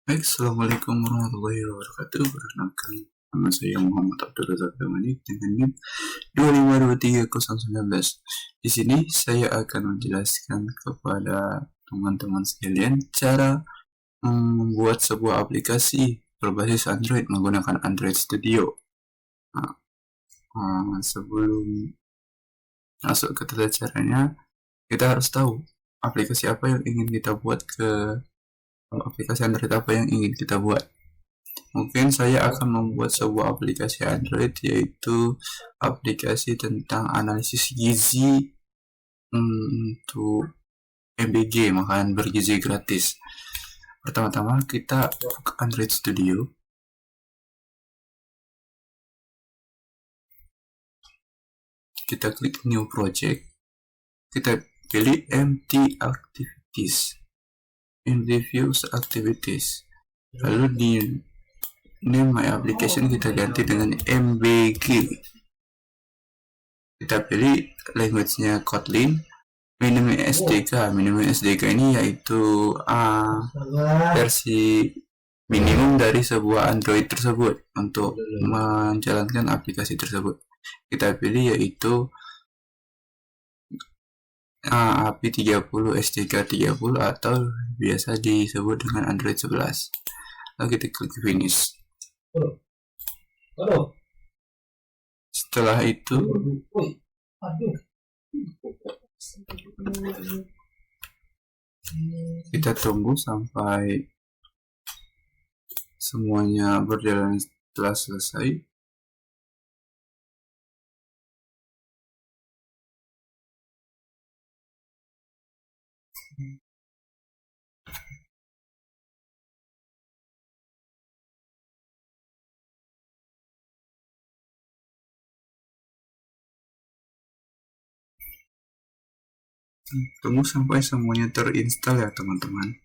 Baik, Assalamualaikum warahmatullahi wabarakatuh. Perkenalkan, nama saya Muhammad Abdul Razak Damani dengan NIM 2523019. Di sini saya akan menjelaskan kepada teman-teman sekalian cara membuat sebuah aplikasi berbasis Android menggunakan Android Studio. Nah, sebelum masuk ke tata caranya, kita harus tahu aplikasi apa yang ingin kita buat aplikasi Android apa yang ingin kita buat. Mungkin saya akan membuat sebuah aplikasi Android, yaitu aplikasi tentang analisis gizi untuk MBG, makanan bergizi gratis. Pertama-tama kita buka Android Studio. Kita klik New Project. Kita pilih Empty Activities. In Reviews Activities. Lalu di name my application kita ganti dengan MBG. Kita pilih language-nya Kotlin. Minimum SDK ini yaitu versi minimum dari sebuah Android tersebut untuk menjalankan aplikasi tersebut. Kita pilih yaitu API 30 SDK 30 atau biasa disebut dengan Android 11. Lalu kita klik finish. Setelah itu kita tunggu sampai semuanya berjalan telah selesai. Tunggu sampai semuanya terinstall ya teman-teman.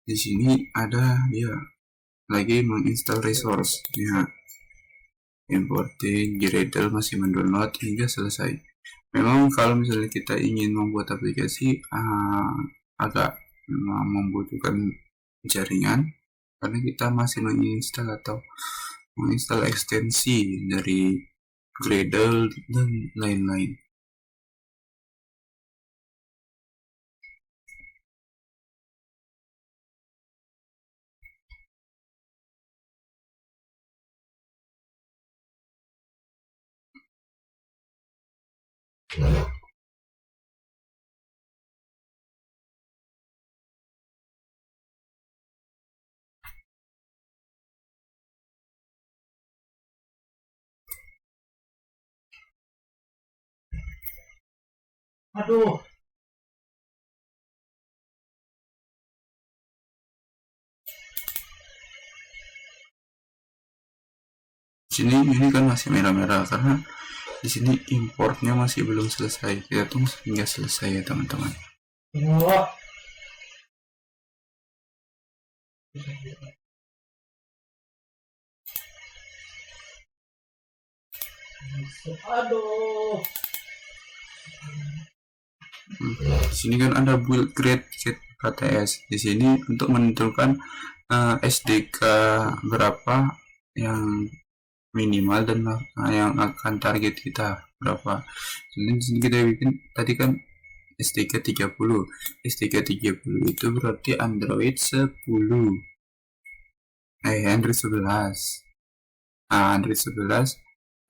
Di sini ada lagi menginstal resource ya, importing Gradle masih mendownload hingga selesai. Memang kalau misalnya kita ingin membuat aplikasi agak membutuhkan jaringan karena kita masih menginstal atau menginstal ekstensi dari Gradle dan lain-lain. Aduh. Sini ini kan masih merah-merah karena di sini importnya masih belum selesai. Kita tunggu hingga selesai ya teman-teman. Aduh. Di sini kan ada build create set KTS. Di sini untuk menentukan SDK berapa yang minimal dan yang akan target kita berapa. Jadi di sini kita bikin tadi kan SDK 30. SDK 30 itu berarti Android 10. Android 11. Android 11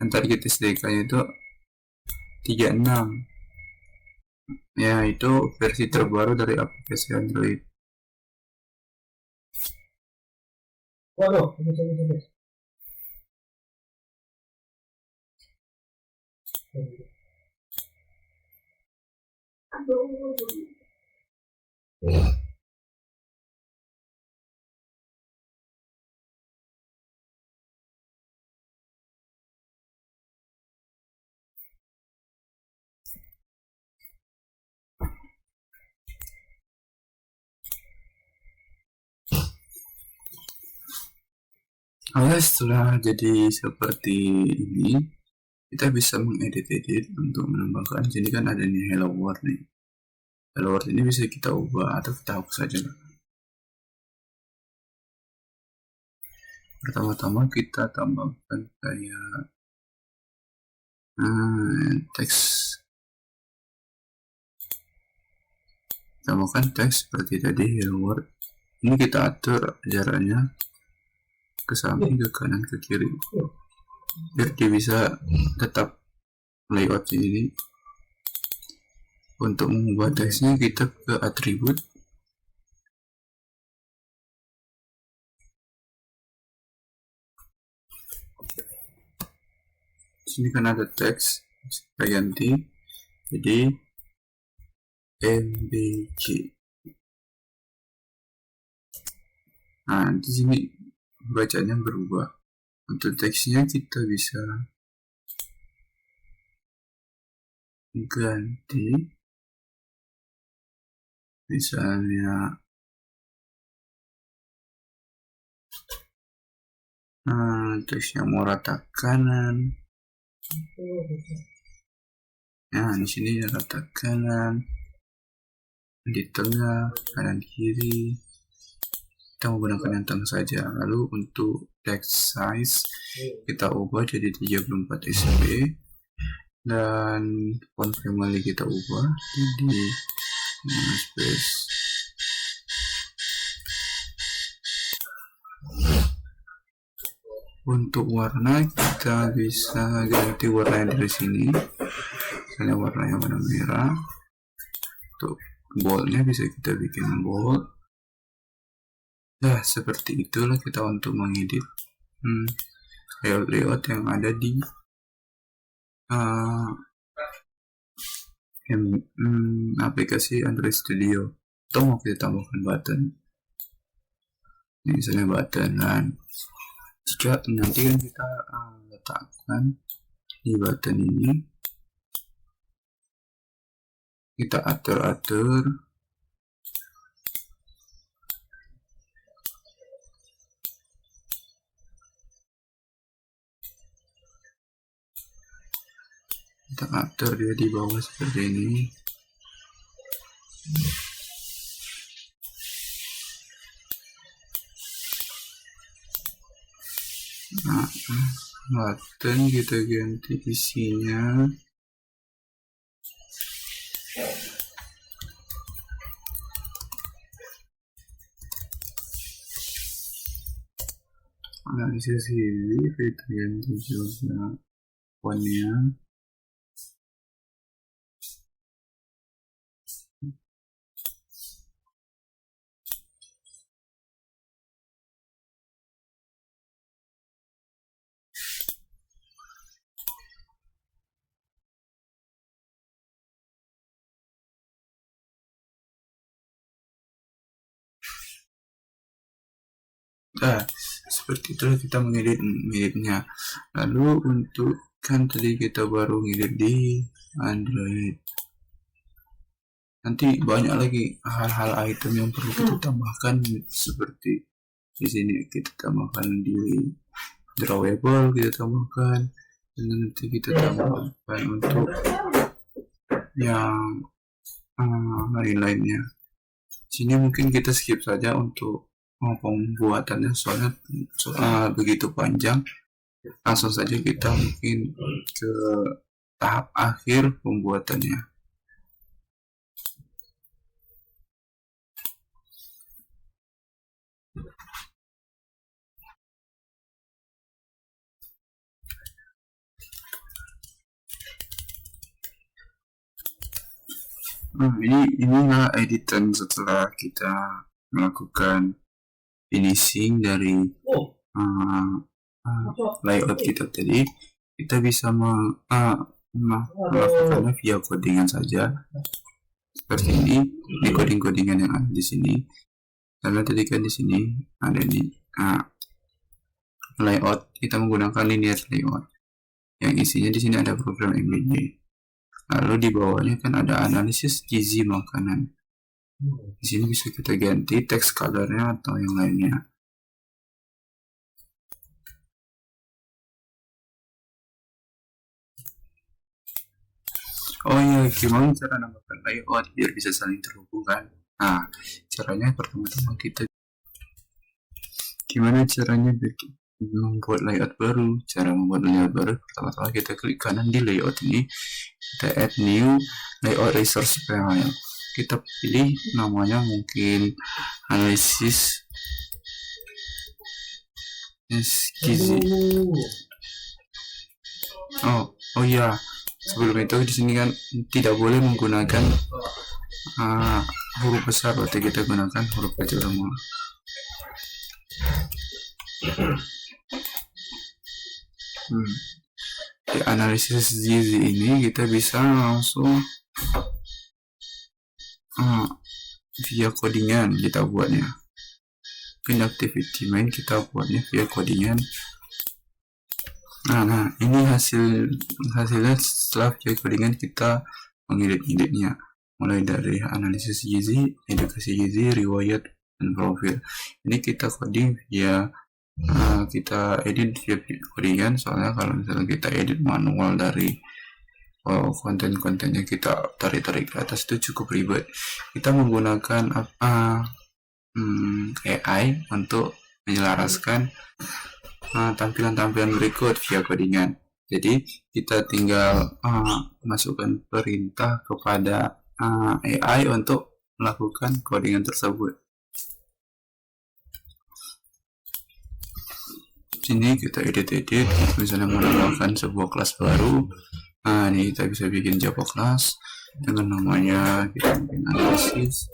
dan target SDK-nya itu 36. Ya, itu versi terbaru dari aplikasi Android. Waduh, Setelah jadi seperti ini, kita bisa mengedit-edit untuk menambahkan. Sini kan ada nih hello world nih. Hello world ini bisa kita ubah atau kita hapus saja. Pertama-tama kita tambahkan kayak teks. Tambahkan teks seperti tadi, hello world. Ini kita atur jaraknya ke samping, ke kanan, ke kiri, biar dia bisa tetap layout ini. Untuk mengubah teksnya kita ke atribut, sini kan ada teks, kita ganti jadi mbg. Nah, di sini bacanya berubah. Untuk teksnya kita bisa ganti, misalnya teksnya mau rata kanan. Nah, di sini rata kanan, di tengah, kanan kiri. Kita menggunakan yang tengah saja. Lalu untuk text size kita ubah jadi 34 SB, dan font family kita ubah jadi space. Untuk warna kita bisa ganti warna dari sini, misalnya warnanya warna merah. Untuk boldnya bisa kita bikin bold. Nah, seperti itulah kita untuk mengedit layout yang ada di aplikasi Android Studio. Atau mau kita tambahkan button, ini misalnya button, dan jika nanti kan kita letakkan di button ini, kita atur-atur dia di bawah seperti ini. Nah, button kita ganti isinya. Analisis ini kita ganti juga fontnya. Nah, seperti itulah kita mengeditnya. Lalu untuk kan tadi kita baru ngedit di Android, nanti banyak lagi hal-hal item yang perlu kita tambahkan, seperti di sini kita tambahkan di drawable, kita tambahkan, dan nanti kita tambahkan untuk yang lain-lainnya. Sini mungkin kita skip saja untuk pembuatannya, soalnya begitu panjang. Langsung saja kita mungkin ke tahap akhir pembuatannya. Inilah editan setelah kita melakukan finishing dari layout kita tadi. Kita bisa melakukannya via codingan saja, seperti ini, di codingan yang ada di sini. Karena tadi kan di sini ada ini layout, kita menggunakan linear layout yang isinya di sini ada program MBG. Lalu di bawahnya kan ada analisis gizi makanan. Di sini bisa kita ganti text colornya atau yang lainnya. Oh iya, gimana cara nambahkan layout biar bisa saling terhubung kan? Nah, caranya pertama-tama kita gimana caranya biar membuat layout baru. Cara membuat layout baru, pertama-tama kita klik kanan di layout ini, kita add new layout resource file, kita pilih namanya mungkin analisis gizi. Oh ya, sebelum itu di sini kan tidak boleh menggunakan huruf besar, berarti kita gunakan huruf kecil semua. Di analisis gizi ini kita bisa langsung via codingan kita buatnya. In activity main kita buatnya via codingan. Nah ini hasilnya setelah via codingan kita mengedit-editnya, mulai dari analisis gizi, edukasi gizi, riwayat, dan profil. Ini kita coding via kita edit via codingan, soalnya kalau misalnya kita edit manual dari konten-kontennya kita tarik-tarik ke atas itu cukup ribet. Kita menggunakan AI untuk menyelaraskan tampilan-tampilan berikut via codingan. Jadi kita tinggal masukkan perintah kepada AI untuk melakukan codingan tersebut. Sini kita edit, misalnya menambahkan sebuah kelas baru. Ini kita bisa bikin Java class dengan namanya kita bikin analisis.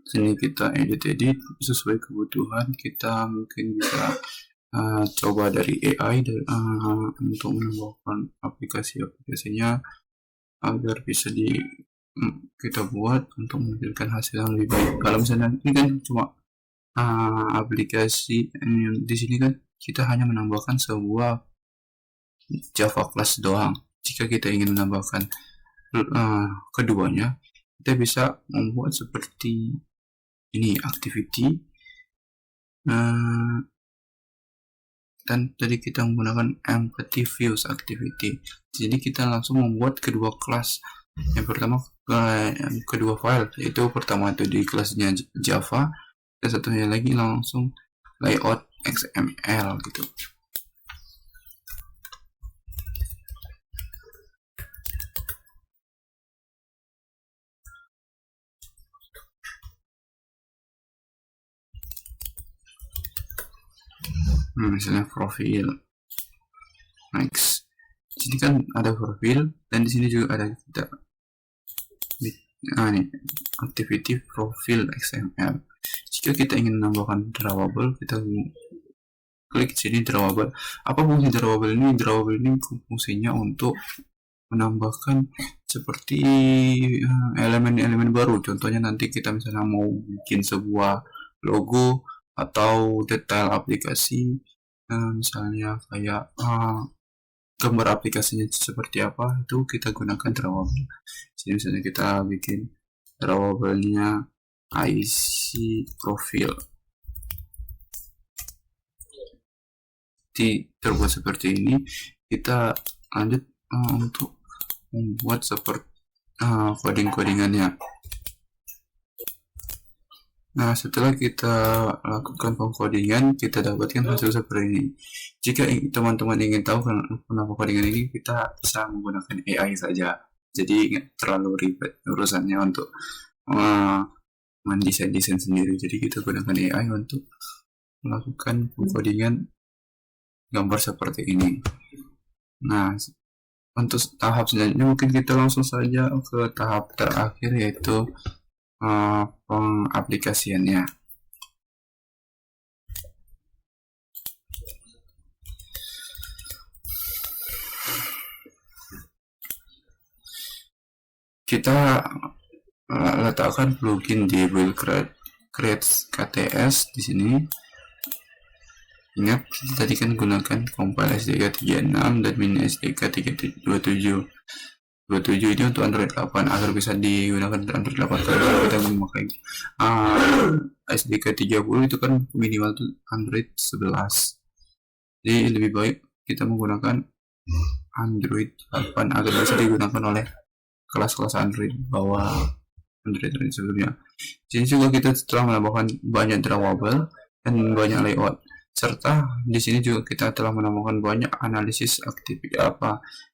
Sini kita edit sesuai kebutuhan. Kita mungkin bisa coba dari AI untuk menambahkan aplikasinya agar bisa kita buat untuk menghasilkan hasil yang lebih baik. Kalau misalnya ini kan cuma aplikasi di sini kan kita hanya menambahkan sebuah Java class doang. Jika kita ingin menambahkan keduanya, kita bisa membuat seperti ini activity, dan tadi kita menggunakan empty views activity. Jadi kita langsung membuat kedua kelas. Yang pertama kedua file, yaitu pertama itu di kelasnya Java, dan satunya lagi langsung layout XML gitu. Misalnya profil, next. Di sini kan ada profil, dan di sini juga ada kita ini activity profil XML. Jika kita ingin menambahkan drawable, kita klik sini drawable. Apa fungsi drawable ini? Drawable ini fungsinya untuk menambahkan seperti elemen-elemen baru. Contohnya nanti kita misalnya mau bikin sebuah logo atau detail aplikasi, misalnya kayak gambar aplikasinya seperti apa, itu kita gunakan drawable. Jadi misalnya kita bikin drawable-nya IC profil, terbuat seperti ini. Kita lanjut untuk membuat seperti coding-codingannya. Nah, setelah kita lakukan pengkodingan, kita dapatkan hasil seperti ini. Jika teman-teman ingin tahu kenapa codingan ini, kita bisa menggunakan AI saja. Jadi nggak terlalu ribet urusannya untuk mendesain sendiri. Jadi kita gunakan AI untuk melakukan pengkodingan gambar seperti ini. Nah, untuk tahap selanjutnya mungkin kita langsung saja ke tahap terakhir, yaitu pengaplikasiannya. Kita letakkan plugin di build create KTS di sini. Ingat, kita tadi kan gunakan compile SDK 36 dan mini SDK 27. 27 ini untuk Android 8, agar bisa digunakan untuk Android 8 kalau kita memakai SDK 30 itu kan minimal tuh Android 11. Jadi lebih baik kita menggunakan Android 8 agar bisa digunakan oleh kelas-kelas Android bawah Android sebelumnya. Di sini juga kita telah menambahkan banyak drawable dan banyak layout, serta di sini juga kita telah menambahkan banyak analisis aktivitas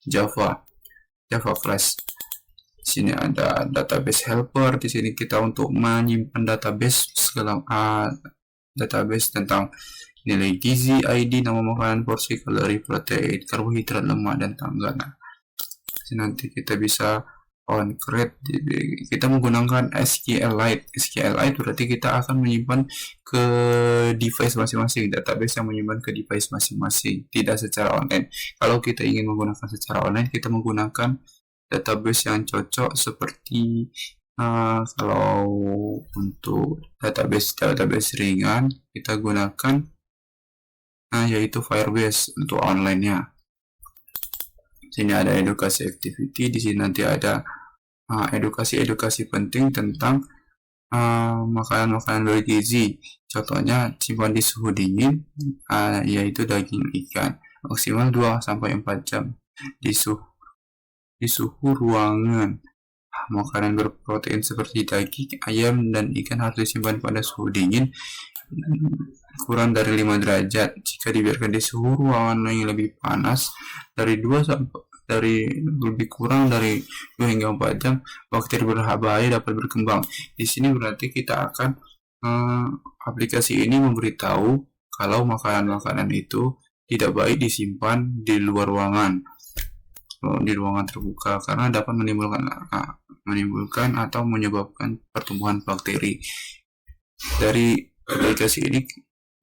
Java class. Di sini ada database helper. Di sini kita untuk menyimpan database segala database tentang nilai gizi, ID, nama makanan, porsi, kalori, protein, karbohidrat, lemak, dan tanggal. Nah, nanti kita bisa on create, kita menggunakan SQLite. SQLite berarti kita akan menyimpan ke device masing-masing, database yang menyimpan ke device masing-masing, tidak secara online. Kalau kita ingin menggunakan secara online, kita menggunakan database yang cocok seperti kalau untuk database ringan kita gunakan yaitu Firebase untuk online-nya. Sini ada edukasi activity, di sini nanti ada edukasi penting tentang makanan-makanan bergizi. Contohnya simpan di suhu dingin, yaitu daging ikan maksimal 2-4 jam di suhu ruangan. Makanan berprotein seperti daging, ayam, dan ikan harus disimpan pada suhu dingin kurang dari 5 derajat. Jika dibiarkan di suhu ruangan yang lebih panas dari lebih kurang dari 2 hingga 4 jam, bakteri berbahaya dapat berkembang. Di sini berarti kita akan aplikasi ini memberitahu kalau makanan-makanan itu tidak baik disimpan di luar ruangan, di ruangan terbuka, karena dapat menimbulkan atau menyebabkan pertumbuhan bakteri. Dari aplikasi ini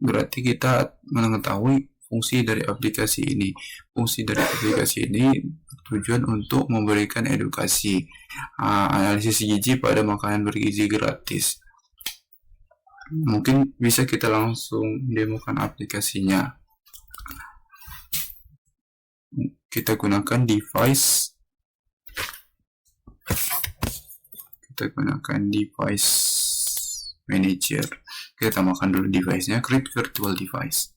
berarti kita mengetahui fungsi dari aplikasi ini. Fungsi dari aplikasi ini bertujuan untuk memberikan edukasi analisis gizi pada makanan bergizi gratis. Mungkin bisa kita langsung demokan aplikasinya. Kita gunakan device manager. Kita tambahkan dulu device-nya, create virtual device.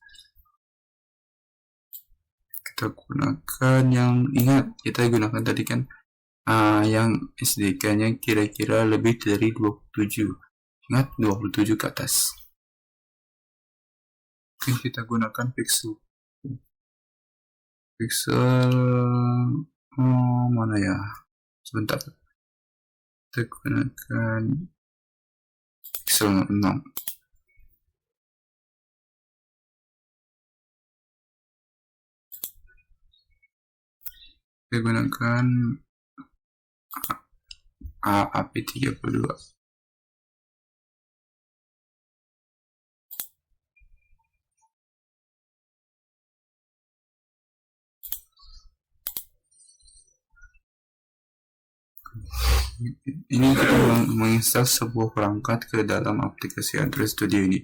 Kita gunakan yang, ingat kita gunakan tadi kan yang SDK-nya kira-kira lebih dari 27. Ingat 27 ke atas. Oke, kita gunakan pixel mana ya, sebentar, kita gunakan pixel 6. Kita gunakan AP32. Ini kita menginstal sebuah perangkat ke dalam aplikasi Android Studio ini.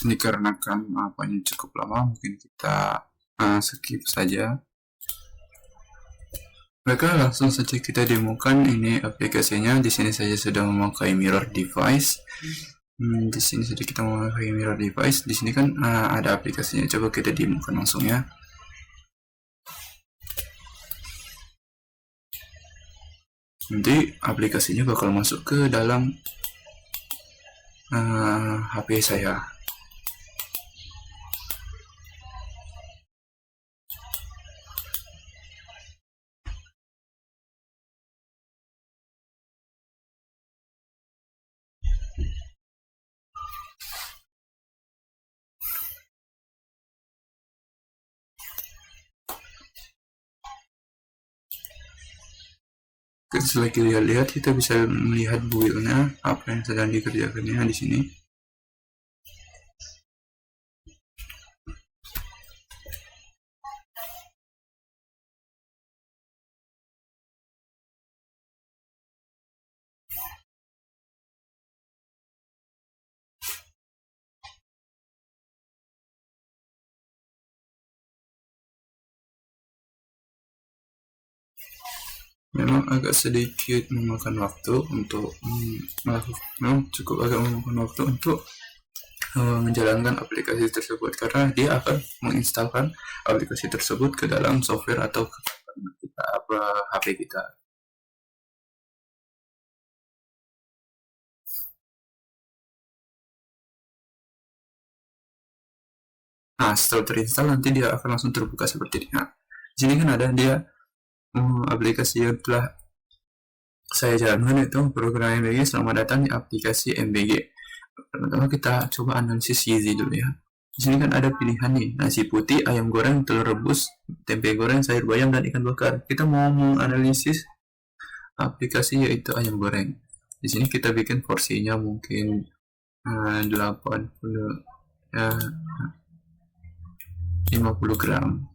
Dikarenakan apanya cukup lama, mungkin kita skip saja. Maka langsung saja kita demokan ini aplikasinya. Di sini saya sudah memakai mirror device. Di sini saja kita memakai mirror device. Di sini kan ada aplikasinya. Coba kita demokan langsung ya. Nanti aplikasinya bakal masuk ke dalam HP saya. Setelah kita lihat, kita bisa melihat build-nya, apa yang sedang dikerjakannya di sini. memang agak sedikit memakan waktu untuk melakukan, memang cukup agak memakan waktu untuk menjalankan aplikasi tersebut, karena dia akan menginstalkan aplikasi tersebut ke dalam software atau ke kita, HP kita. Nah, setelah terinstall nanti dia akan langsung terbuka seperti ini. Nah, di sini kan ada dia aplikasi yang telah saya jalankan, itu program MBG. Selamat datang di aplikasi MBG. Pertama kita coba analisis gizi dulu ya. Di sini kan ada pilihan nih, nasi putih, ayam goreng, telur rebus, tempe goreng, sayur bayam, dan ikan bakar. Kita mau menganalisis aplikasi yaitu ayam goreng. Di sini kita bikin porsinya mungkin 80 50 gram.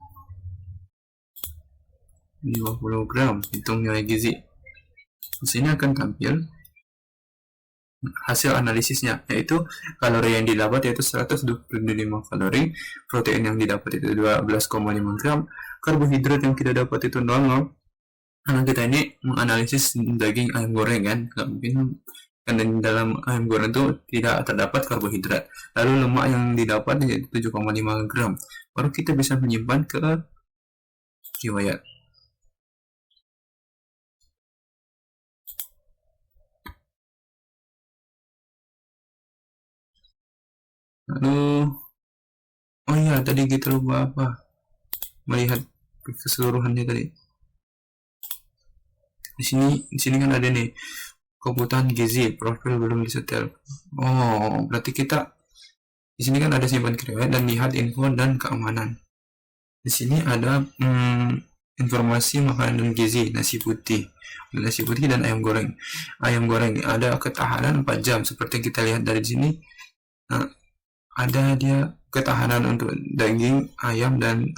50 gram, hitung nilai gizi. Di sini akan tampil hasil analisisnya, yaitu kalori yang didapat yaitu 125 kalori, protein yang didapat itu 12,5 gram, karbohidrat yang kita dapat itu 0. Karena kita ini menganalisis daging ayam goreng kan, nggak mungkin kan dalam ayam goreng itu tidak terdapat karbohidrat. Lalu lemak yang didapat yaitu 7,5 gram. Baru kita bisa menyimpan ke riwayat. Lalu oh iya, tadi kita lupa apa, melihat keseluruhannya tadi. Di sini kan ada nih kebutuhan gizi, profil belum disetel. Oh, berarti kita di sini kan ada simpan riwayat dan lihat info dan keamanan. Di sini ada informasi makanan dan gizi, nasi putih dan ayam goreng. Ayam goreng ada ketahanan 4 jam seperti yang kita lihat dari sini. Nah, ada dia ketahanan untuk daging ayam dan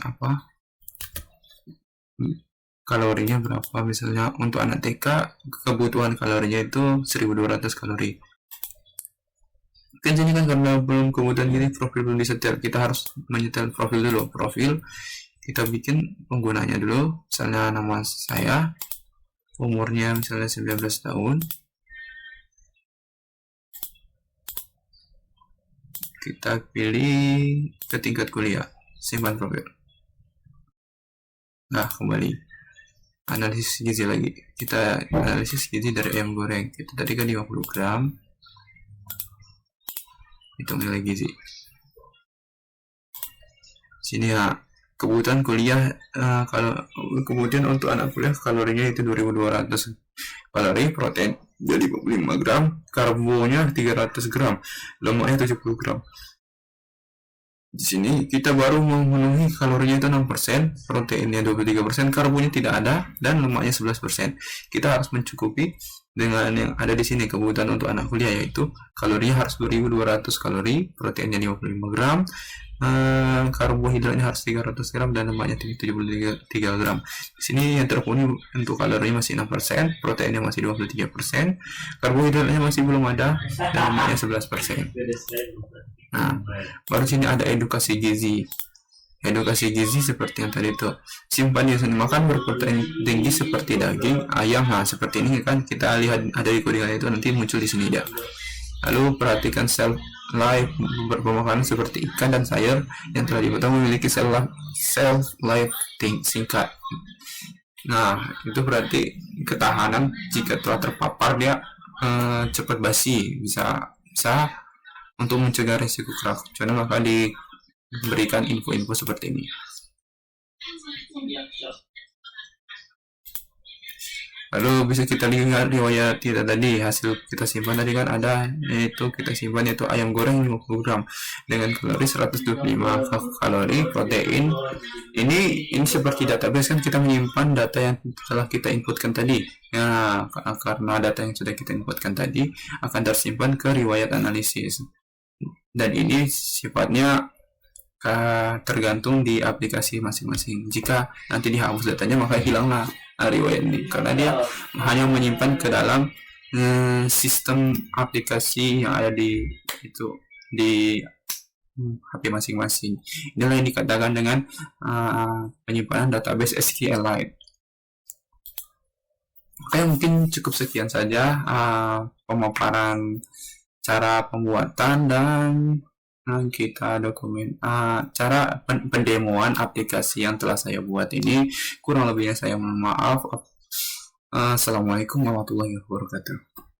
kalorinya berapa. Misalnya untuk anak TK kebutuhan kalorinya itu 1200 kalori. Kan jadi kan karena belum kemudian gini profil belum disetel, kita harus menyetel profil dulu. Profil kita bikin penggunanya dulu, misalnya nama saya, umurnya misalnya 19 tahun, kita pilih ke tingkat kuliah, simpan profil. Nah, kembali analisis gizi lagi, kita analisis gizi dari ayam goreng, kita tadi kan 50 gram, hitung nilai gizi. Sini ya, kebutuhan kuliah, kalau kemudian untuk anak kuliah kalorinya itu 2200 kalori, protein jadi 55 gram, karbonya 300 gram, lemaknya 70 gram. Di sini kita baru memenuhi kalorinya itu 6%, proteinnya 23%, karbonya tidak ada, dan lemaknya 11%. Kita harus mencukupi dengan yang ada di sini kebutuhan untuk anak kuliah, yaitu kalorinya harus 2200 kalori, proteinnya 55 gram, karbohidratnya harus 300 gram, dan lemaknya 73 gram. Di sini yang terpenuhi untuk kalorinya masih 6%, proteinnya masih 23%, karbohidratnya masih belum ada, dan lemaknya 11%. Nah, baru sini ada edukasi gizi. Edukasi gizi seperti yang tadi itu, simpan di sini makan berprotein tinggi seperti daging, ayam. Nah, seperti ini kan kita lihat ada di codingan itu nanti muncul di sini ya. Lalu perhatikan sel life, beberapa makanan seperti ikan dan sayur yang telah dipotong memiliki sel life singkat. Nah, itu berarti ketahanan jika telah terpapar dia cepat basi, bisa untuk mencegah resiko keracunan maka diberikan info-info seperti ini. Lalu bisa kita lihat riwayat kita tadi, hasil kita simpan tadi kan ada, yaitu kita simpan yaitu ayam goreng 50 gram dengan kalori 125 kalori, protein. Ini seperti database kan, kita menyimpan data yang telah kita inputkan tadi. Nah, karena data yang sudah kita inputkan tadi akan tersimpan ke riwayat analisis. Dan ini sifatnya tergantung di aplikasi masing-masing. Jika nanti dihapus datanya maka hilanglah riwayat ini, karena dia hanya menyimpan ke dalam sistem aplikasi yang ada di HP masing-masing. Inilah yang dikatakan dengan penyimpanan database SQLite. Oke, mungkin cukup sekian saja pemaparan cara pembuatan dan kita dokumen cara pendemoan aplikasi yang telah saya buat ini. Kurang lebihnya saya mohon maaf. Assalamualaikum warahmatullahi wabarakatuh.